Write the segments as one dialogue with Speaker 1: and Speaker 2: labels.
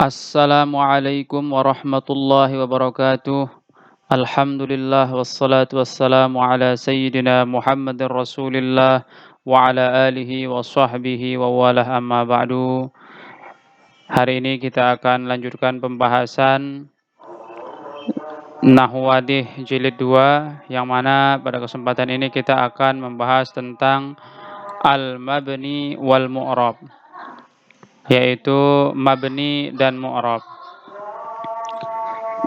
Speaker 1: Assalamualaikum warahmatullahi wabarakatuh. Alhamdulillah wassalatu wassalamu ala sayyidina Muhammadin Rasulillah wa ala alihi wa sahbihi wa walah amma ba'du. Hari ini kita akan lanjutkan pembahasan Nahwu Wadih Jilid 2, yang mana pada kesempatan ini kita akan membahas tentang al-mabni wal mu'rab, yaitu mabni dan mu'rab.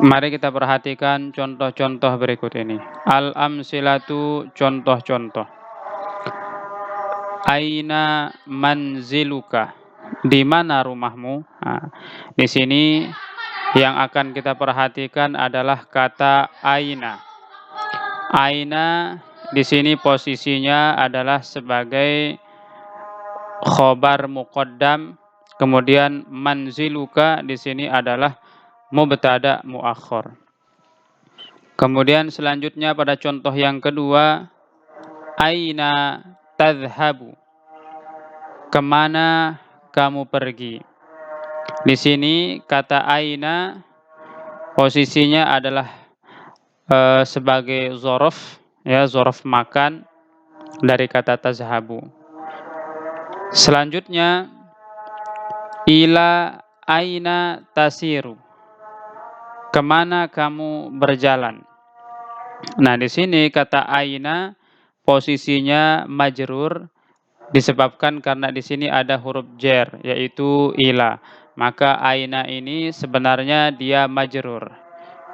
Speaker 1: Mari kita perhatikan contoh-contoh berikut ini. Al-amsilatu, contoh-contoh. Aina manziluka, di mana rumahmu? Nah, di sini yang akan kita perhatikan adalah kata aina. Aina di sini posisinya adalah sebagai khobar muqaddam, kemudian manziluka di sini adalah mubtada muakhir. Kemudian selanjutnya pada contoh yang kedua, aina tadhhabu, kemana kamu pergi? Di sini kata aina posisinya adalah sebagai zorof, ya, zorof makan dari kata tazhabu. Selanjutnya, ila aina tasiru, kemana kamu berjalan? Nah, di sini kata aina posisinya majrur disebabkan karena di sini ada huruf jar, yaitu ila. Maka aina ini sebenarnya dia majrur,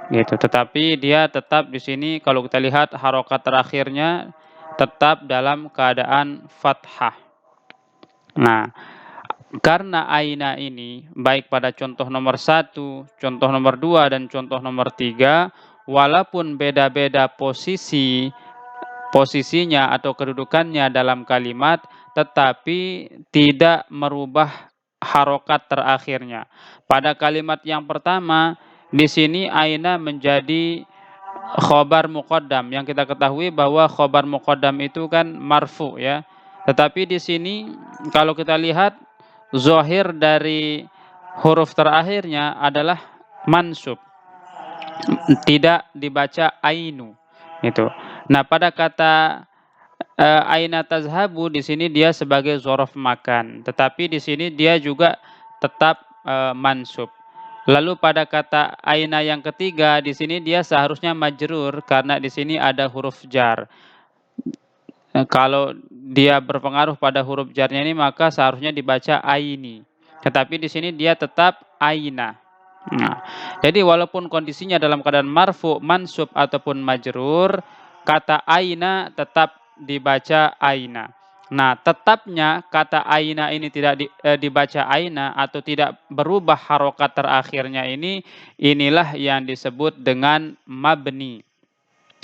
Speaker 1: gitu. Tetapi dia tetap di sini kalau kita lihat harokat terakhirnya tetap dalam keadaan fathah. Nah, karena aina ini baik pada contoh nomor 1, contoh nomor 2, dan contoh nomor 3, walaupun beda-beda posisinya atau kedudukannya dalam kalimat, tetapi tidak merubah harokat terakhirnya. Pada kalimat yang pertama, di sini aina menjadi khobar muqaddam. Yang kita ketahui bahwa khobar muqaddam itu kan marfu, ya. Tetapi di sini kalau kita lihat zahir dari huruf terakhirnya adalah mansub, tidak dibaca ainu, itu. Nah, pada kata aina tazhabu di sini dia sebagai zorof makan, tetapi di sini dia juga tetap mansub. Lalu pada kata aina yang ketiga di sini dia seharusnya majrur karena di sini ada huruf jar. Kalau dia berpengaruh pada huruf jarnya ini maka seharusnya dibaca aini. Tetapi di sini dia tetap aina. Nah, jadi walaupun kondisinya dalam keadaan marfu, mansub ataupun majrur, kata aina tetap dibaca aina. Nah, tetapnya kata aina ini tidak dibaca aina atau tidak berubah harokat terakhirnya inilah yang disebut dengan mabni.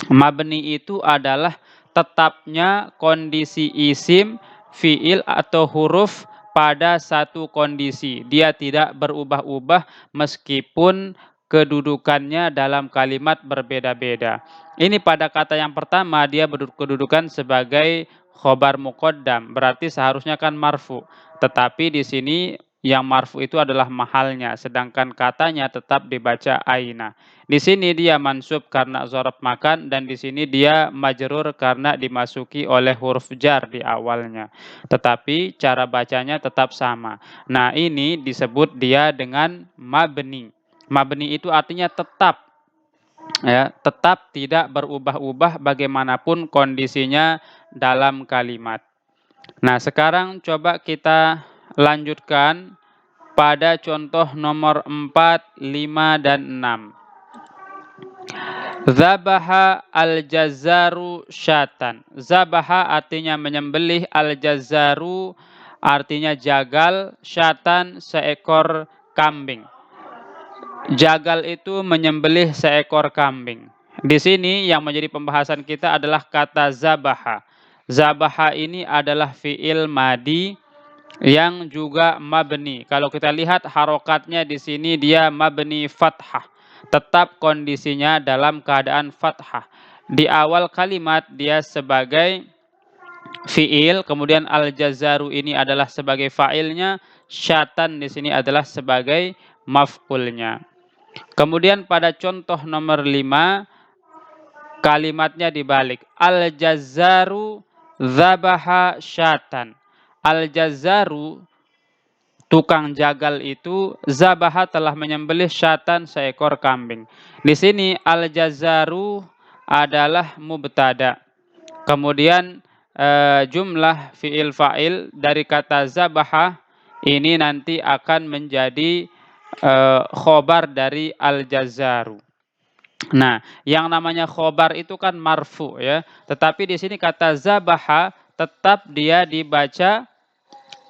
Speaker 1: Mabni itu adalah tetapnya kondisi isim, fiil atau huruf pada satu kondisi. Dia tidak berubah-ubah meskipun kedudukannya dalam kalimat berbeda-beda. Ini pada kata yang pertama dia kedudukan sebagai khobar muqaddam, berarti seharusnya kan marfu. Tetapi di sini yang marfu itu adalah mahalnya, sedangkan katanya tetap dibaca aina. Di sini dia mansub karena zorof makan, dan di sini dia majrur karena dimasuki oleh huruf jar di awalnya. Tetapi cara bacanya tetap sama. Nah, ini disebut dia dengan mabni. Mabni itu artinya tetap, ya, tetap tidak berubah-ubah bagaimanapun kondisinya dalam kalimat. Nah, sekarang coba kita lanjutkan pada contoh nomor 4, 5, dan 6. Zabaha al-jazzaru syatan. Zabaha artinya menyembelih, al-jazzaru artinya jagal, syatan seekor kambing. Jagal itu menyembelih seekor kambing. Di sini yang menjadi pembahasan kita adalah kata zabaha. Zabaha ini adalah fiil madi yang juga mabni. Kalau kita lihat harokatnya di sini dia mabni fathah. Tetap kondisinya dalam keadaan fathah. Di awal kalimat dia sebagai fiil, kemudian al-jazzaru ini adalah sebagai fa'ilnya, syatan di sini adalah sebagai maf'ulnya. Kemudian pada contoh nomor 5 kalimatnya dibalik. Al-jazzaru dzabaha syatan. Al-jazzaru tukang jagal itu zabaha telah menyembelih syatan seekor kambing. Di sini al-jazzaru adalah mubtada. Kemudian jumlah fiil fa'il dari kata zabaha ini nanti akan menjadi khobar dari al-jazzaru. Nah, yang namanya khobar itu kan marfu ya. Tetapi di sini kata zabaha tetap dia dibaca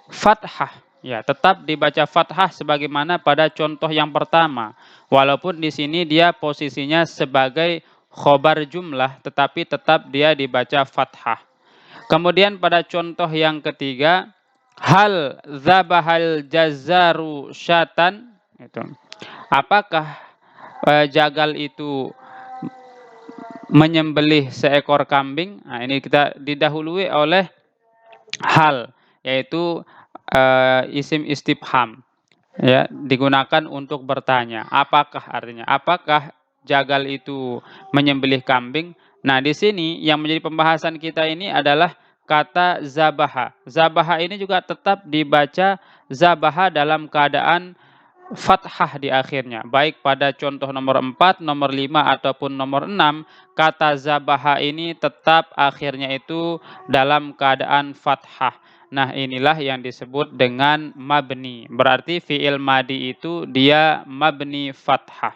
Speaker 1: fathah. Ya, tetap dibaca fathah sebagaimana pada contoh yang pertama. Walaupun di sini dia posisinya sebagai khobar jumlah, tetapi tetap dia dibaca fathah. Kemudian pada contoh yang ketiga, hal zabahal jazzaru syatan, itu. Apakah jagal itu menyembelih seekor kambing? Nah, ini kita didahului oleh hal, yaitu isim istifham, ya, digunakan untuk bertanya. Apakah artinya? Apakah jagal itu menyembelih kambing? Nah, di sini yang menjadi pembahasan kita ini adalah kata zabaha. Zabaha ini juga tetap dibaca zabaha dalam keadaan fathah di akhirnya. Baik pada contoh nomor 4, nomor 5, ataupun nomor 6, kata zabaha ini tetap akhirnya itu dalam keadaan fathah. Nah, inilah yang disebut dengan mabni. Berarti fi'il madi itu dia mabni fathah.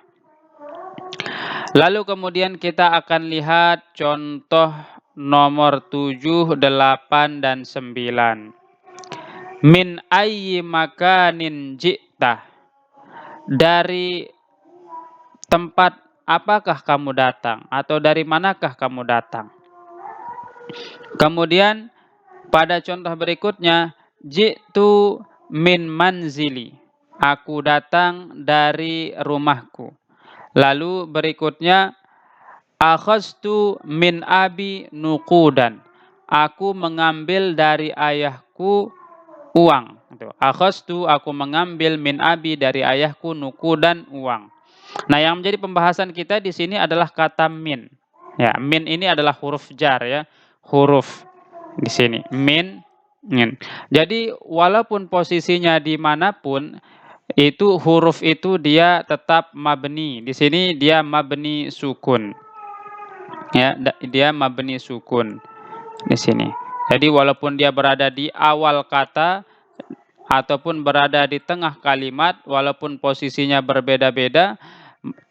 Speaker 1: Lalu kemudian kita akan lihat contoh nomor 7, 8, dan 9. Min ayyi makanin ji'ta. Dari tempat apakah kamu datang? Atau dari manakah kamu datang? Kemudian pada contoh berikutnya, ji'tu min manzili. Aku datang dari rumahku. Lalu berikutnya, akhaztu min abi nuqudan. Aku mengambil dari ayahku uang. Akhaztu, aku mengambil, min abi, dari ayahku, nuqudan, uang. Nah, yang menjadi pembahasan kita di sini adalah kata min. Ya, min ini adalah huruf jar ya. Huruf di sini min. Jadi walaupun posisinya dimanapun, itu huruf itu dia tetap mabni. Di sini dia mabni sukun. Ya, dia mabni sukun di sini. Jadi walaupun dia berada di awal kata ataupun berada di tengah kalimat, walaupun posisinya berbeda-beda,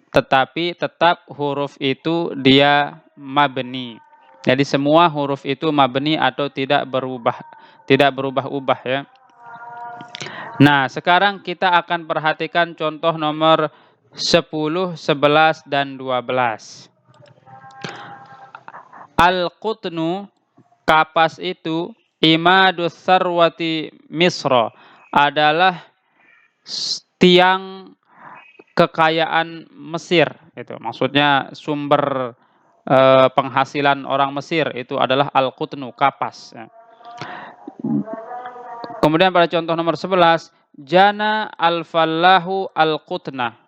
Speaker 1: tetapi tetap huruf itu dia mabni. Jadi semua huruf itu mabni atau tidak berubah-ubah ya. Nah, sekarang kita akan perhatikan contoh nomor 10, 11, dan 12. Al-qutnu, kapas itu, imadus sarwati misra, adalah tiang kekayaan Mesir. Itu maksudnya sumber penghasilan orang Mesir itu adalah al-qutnu, kapas. Kemudian pada contoh nomor 11, jana al-fallahu al-qutna.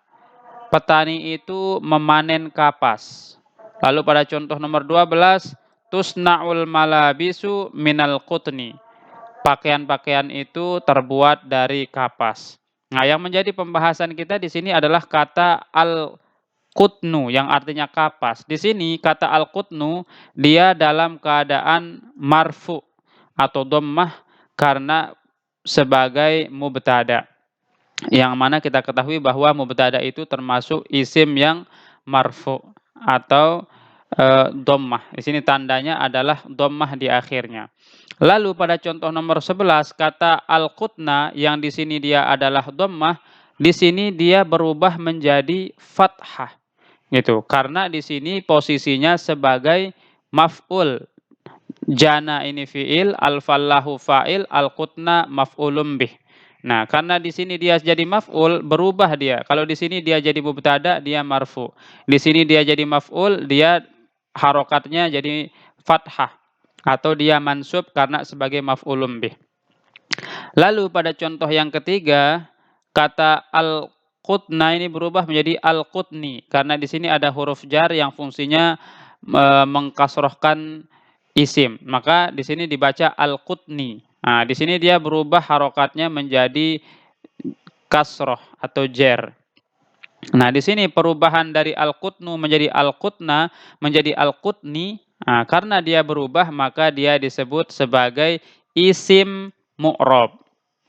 Speaker 1: Petani itu memanen kapas. Lalu pada contoh nomor 12, tusna'ul malabisu minal qutni. Pakaian-pakaian itu terbuat dari kapas. Nah, yang menjadi pembahasan kita di sini adalah kata al-qutnu yang artinya kapas. Di sini kata al-qutnu dia dalam keadaan marfu atau dhammah karena sebagai mubtada. Yang mana kita ketahui bahwa mubtada itu termasuk isim yang marfu atau dhammah. Di sini tandanya adalah dhammah di akhirnya. Lalu pada contoh nomor 11 kata al-qutna yang di sini dia adalah dhammah, di sini dia berubah menjadi fathah. Gitu. Karena di sini posisinya sebagai maf'ul. Jana ini fi'il, al-fallahu fa'il, al-qutna maf'ulun bih. Nah, karena di sini dia jadi maf'ul, berubah dia. Kalau di sini dia jadi mubtada, dia marfu. Di sini dia jadi maf'ul, dia harokatnya jadi fathah atau dia mansub karena sebagai maf'ulun bih. Lalu pada contoh yang ketiga, kata al-qutna ini berubah menjadi al-qutni karena di sini ada huruf jar yang fungsinya mengkasrohkan isim. Maka di sini dibaca al-qutni. Nah, di sini dia berubah harokatnya menjadi kasroh atau jar. Nah, di sini perubahan dari al-qutnu menjadi al-qutna menjadi al-qutni, karena dia berubah maka dia disebut sebagai isim mu'rab.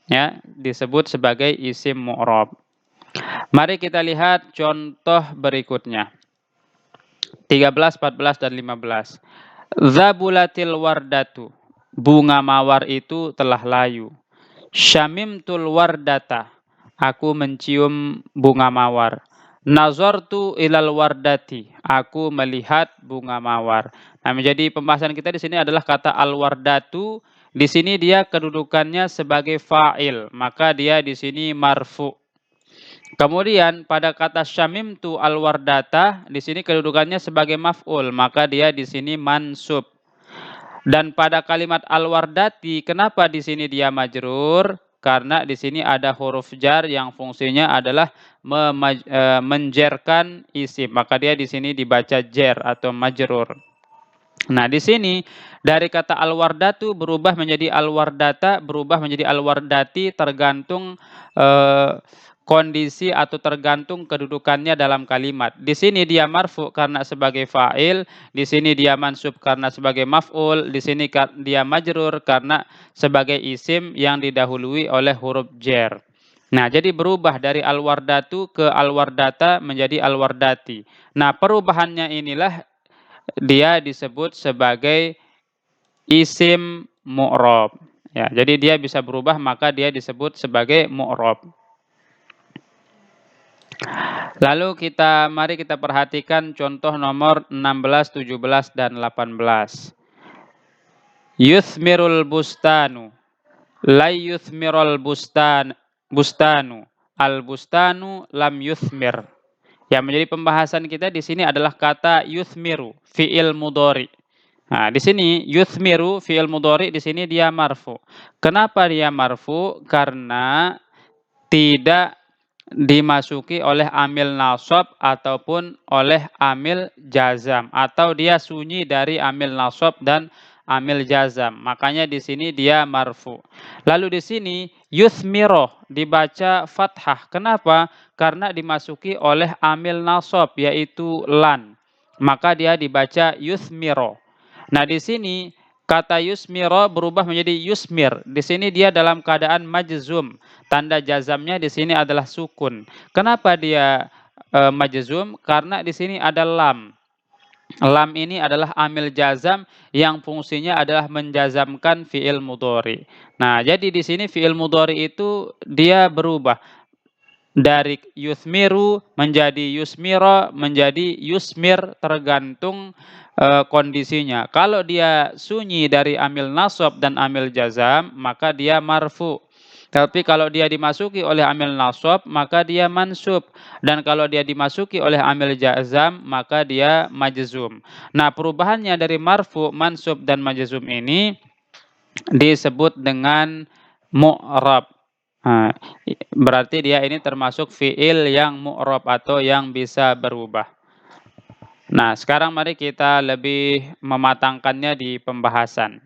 Speaker 1: Ya, disebut sebagai isim mu'rab. Mari kita lihat contoh berikutnya. 13, 14 dan 15. Zabulatil wardatu. Bunga mawar itu telah layu. Syamimtul wardata. Aku mencium bunga mawar. Nazartu ilal wardati. Aku melihat bunga mawar. Nah, menjadi pembahasan kita di sini adalah kata al-wardatu. Di sini dia kedudukannya sebagai fa'il, maka dia di sini marfu. Kemudian pada kata syamimtu al-wardata, di sini kedudukannya sebagai maf'ul, maka dia di sini mansub. Dan pada kalimat al-wardati, kenapa di sini dia majrur? Karena di sini ada huruf jar yang fungsinya adalah menjerkan isim, maka dia di sini dibaca jer atau majrur. Nah, di sini dari kata al-wardatu berubah menjadi al-wardata, berubah menjadi al-wardati tergantung kondisi atau tergantung kedudukannya dalam kalimat. Di sini dia marfu karena sebagai fa'il, di sini dia mansub karena sebagai maf'ul, di sini dia majrur karena sebagai isim yang didahului oleh huruf jar. Nah, jadi berubah dari al-wardatu ke al-wardata menjadi al-wardati. Nah, perubahannya inilah dia disebut sebagai isim mu'rab. Ya, jadi dia bisa berubah maka dia disebut sebagai mu'rab. Lalu mari kita perhatikan contoh nomor 16, 17 dan 18. Yuthmirul bustanu. La yuthmirul bustanu. Al bustanu lam yuthmir. Yang menjadi pembahasan kita di sini adalah kata yuthmiru, fi'il mudhari. Nah, di sini yuthmiru fi'il mudhari di sini dia marfu. Kenapa dia marfu? Karena tidak dimasuki oleh amil nasab ataupun oleh amil jazam, atau dia sunyi dari amil nasab dan amil jazam. Makanya di sini dia marfu. Lalu di sini yuthmiro dibaca fathah. Kenapa? Karena dimasuki oleh amil nasab yaitu lan. Maka dia dibaca yuthmiro. Nah, di sini kata yusmiro berubah menjadi yusmir. Di sini dia dalam keadaan majzum. Tanda jazamnya di sini adalah sukun. Kenapa dia majzum? Karena di sini ada lam. Lam ini adalah amil jazam yang fungsinya adalah menjazamkan fi'il mudhari. Nah, jadi di sini fi'il mudhari itu dia berubah dari yuthmiru menjadi yusmiro menjadi yusmir tergantung kondisinya. Kalau dia sunyi dari amil nasab dan amil jazam maka dia marfu. Tapi kalau dia dimasuki oleh amil nasab maka dia mansub, dan kalau dia dimasuki oleh amil jazam maka dia majzum. Nah, perubahannya dari marfu, mansub dan majzum ini disebut dengan mu'rab. Nah, berarti dia ini termasuk fi'il yang mu'rab atau yang bisa berubah. Nah, sekarang mari kita lebih mematangkannya di pembahasan.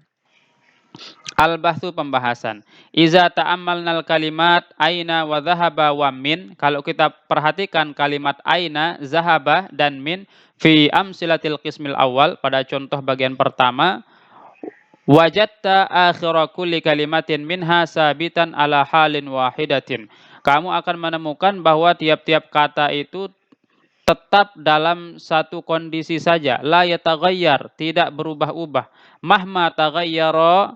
Speaker 1: Al-bahthu, pembahasan. Iza ta'ammalnal kalimat aina wa dhahaba wa min. Kalau kita perhatikan kalimat aina, zahaba, dan min fi amsilatil qismil awal pada contoh bagian pertama, wajadta akhira kulli kalimatin minha sabitan ala halin wahidatin. Kamu akan menemukan bahwa tiap-tiap kata itu tetap dalam satu kondisi saja. La yataghayyar, tidak berubah-ubah. Mahma taghayyara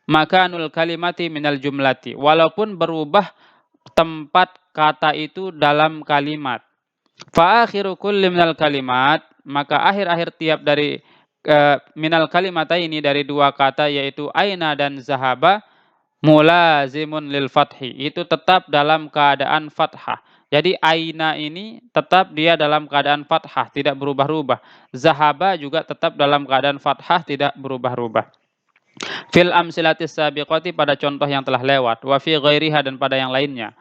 Speaker 1: makanul kalimati minal jumlati. Walaupun berubah tempat kata itu dalam kalimat. Fa akhiru kulli minal kalimat, maka akhir-akhir tiap dari minal kalimata ini dari dua kata yaitu aina dan zahaba mulazimun lil fathi, itu tetap dalam keadaan fathah. Jadi aina ini tetap dia dalam keadaan fathah, tidak berubah-ubah. Zahaba juga tetap dalam keadaan fathah, tidak berubah-ubah. Fil amsilatis sabiqati pada contoh yang telah lewat, wa fi ghairiha dan pada yang lainnya.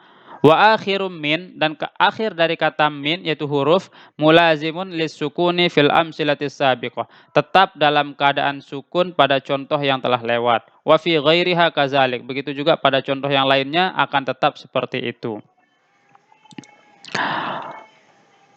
Speaker 1: Wa akhirum min dan ke akhir dari kata min yaitu huruf mulazimun lisukuni fil amsilatis sabiqah. Tetap dalam keadaan sukun pada contoh yang telah lewat. Wa fi ghairiha kazalik. Begitu juga pada contoh yang lainnya akan tetap seperti itu.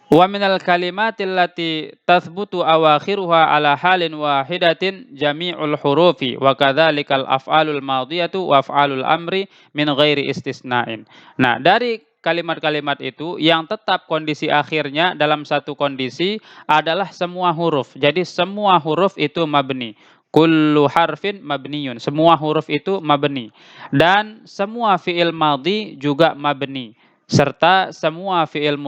Speaker 1: Wa minal kalimatil lati tathbutu awakhiruha ala halin wahidatin jami'ul hurufi wa kadzalikal af'alul madhiyatu wa af'alul amri min ghairi istisna'in. Nah, dari kalimat-kalimat itu yang tetap kondisi akhirnya dalam satu kondisi adalah semua huruf. Jadi semua huruf itu mabni. Kullu harfin mabniyun. Semua huruf itu mabni. Dan semua fi'il madhi juga mabni serta semua fi'il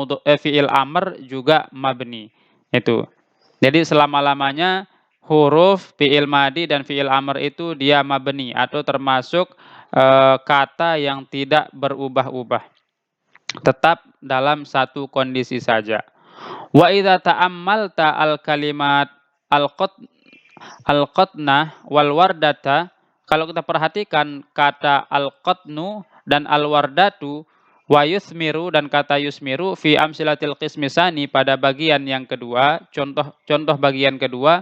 Speaker 1: amr juga mabni. Itu. Jadi selama-lamanya huruf fi'il madi dan fi'il amr itu dia mabni atau termasuk kata yang tidak berubah-ubah. Tetap dalam satu kondisi saja. Wa idza ta'ammalta al-kalimat al-qat al-qatnah wal wardata, kalau kita perhatikan kata al-qatnu dan al-wardatu wa yusmiru dan kata yusmiru fi amsilatil qismisani pada bagian yang kedua, contoh bagian kedua,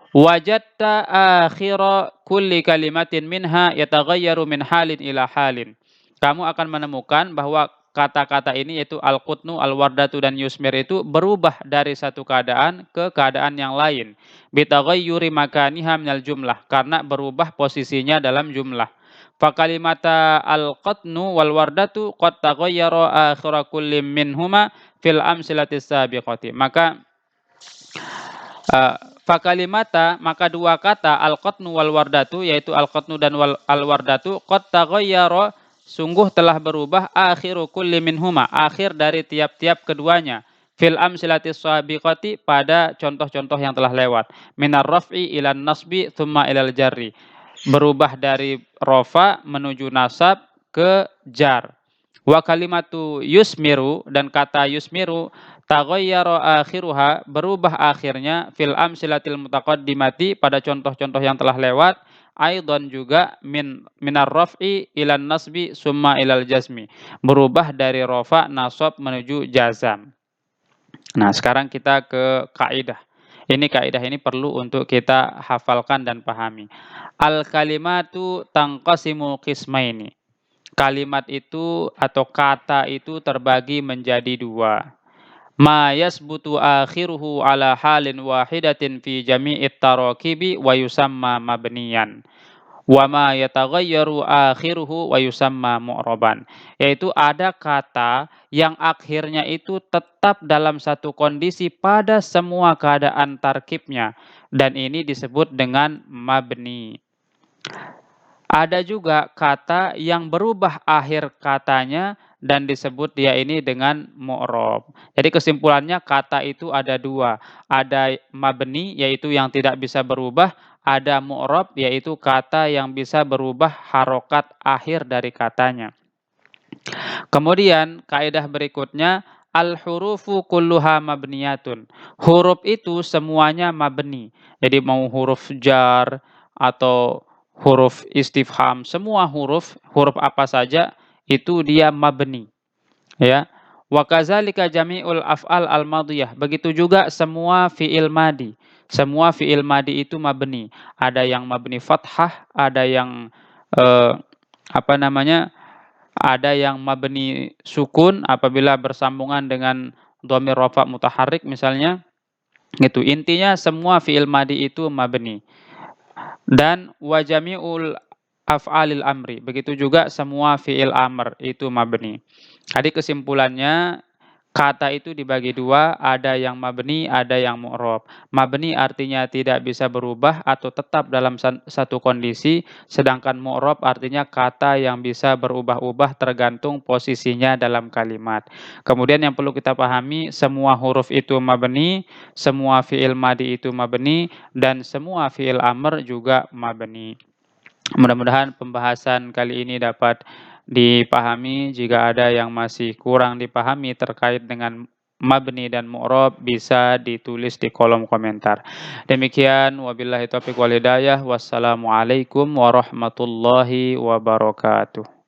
Speaker 1: wajadta akhira kulli kalimatin minha yataghayyaru min halin ila halin. Kamu akan menemukan bahwa kata-kata ini yaitu al-qutnu, al-wardatu dan yusmir itu berubah dari satu keadaan ke keadaan yang lain. Bitaghayyuri makaniha minal jumlah karena berubah posisinya dalam jumlah. Fakalimata al-qatnu wal wardatu qad taghayyara akhira kulli minhuma fil amsilatis sabiqati. Maka fakalimata maka dua kata al-qatnu wal wardatu yaitu al-qatnu dan al-wardatu qad taghayyara sungguh telah berubah akhiru kulli minhuma akhir dari tiap-tiap keduanya fil amsilatis sabiqati pada contoh-contoh yang telah lewat minar raf'i ilan nasbi thumma ilal jarri berubah dari rofa menuju nasab ke jar. Wa kalimatu yusmiru dan kata yusmiru taghayyara akhiruha berubah akhirnya fil amsilatil mutaqaddimati pada contoh-contoh yang telah lewat aidan juga minar raf'i ilan nasbi summa ilal jazmi berubah dari rofa nasab menuju jazam. Nah, sekarang kita ke kaidah. Ini kaidah ini perlu untuk kita hafalkan dan pahami. Al kalimatu tanqasimu qismaini. Kalimat itu atau kata itu terbagi menjadi dua. Ma yasbutu akhiruhu ala halin wahidatin fi jami'it tarakibi wa yusamma mabniyan. Wa ma yataghayyaru akhiruhu wa yusamma mu'raban. Yaitu ada kata yang akhirnya itu tetap dalam satu kondisi pada semua keadaan tarkibnya dan ini disebut dengan mabni. Ada juga kata yang berubah akhir katanya dan disebut dia ini dengan mu'rab. Jadi kesimpulannya kata itu ada dua. Ada mabni yaitu yang tidak bisa berubah. Ada mu'rab yaitu kata yang bisa berubah harokat akhir dari katanya. Kemudian kaidah berikutnya al-hurufu kulluha mabniyatun. Huruf itu semuanya mabni. Jadi mau huruf jar atau huruf istifham, semua huruf apa saja itu dia mabni. Ya. Wa kadzalika jami'ul af'al al-madhiyah. Begitu juga semua fi'il madi. Semua fi'il madi itu mabni. Ada yang mabni fathah, ada yang apa namanya? Ada yang mabni sukun apabila bersambungan dengan dhamir rafa mutaharrik misalnya. Gitu. Intinya semua fi'il madi itu mabni. Dan wa jami'ul af'alil amri. Begitu juga semua fi'il amr itu mabni. Jadi kesimpulannya kata itu dibagi dua, ada yang mabni, ada yang mu'rab. Mabni artinya tidak bisa berubah atau tetap dalam satu kondisi, sedangkan mu'rab artinya kata yang bisa berubah-ubah tergantung posisinya dalam kalimat. Kemudian yang perlu kita pahami, semua huruf itu mabni, semua fi'il madi itu mabni, dan semua fi'il amr juga mabni. Mudah-mudahan pembahasan kali ini dapat dipahami. Jika ada yang masih kurang dipahami terkait dengan mabni dan mu'rab bisa ditulis di kolom komentar. Demikian wabillahi taufiq wal hidayah. Wassalamualaikum warahmatullahi wabarakatuh.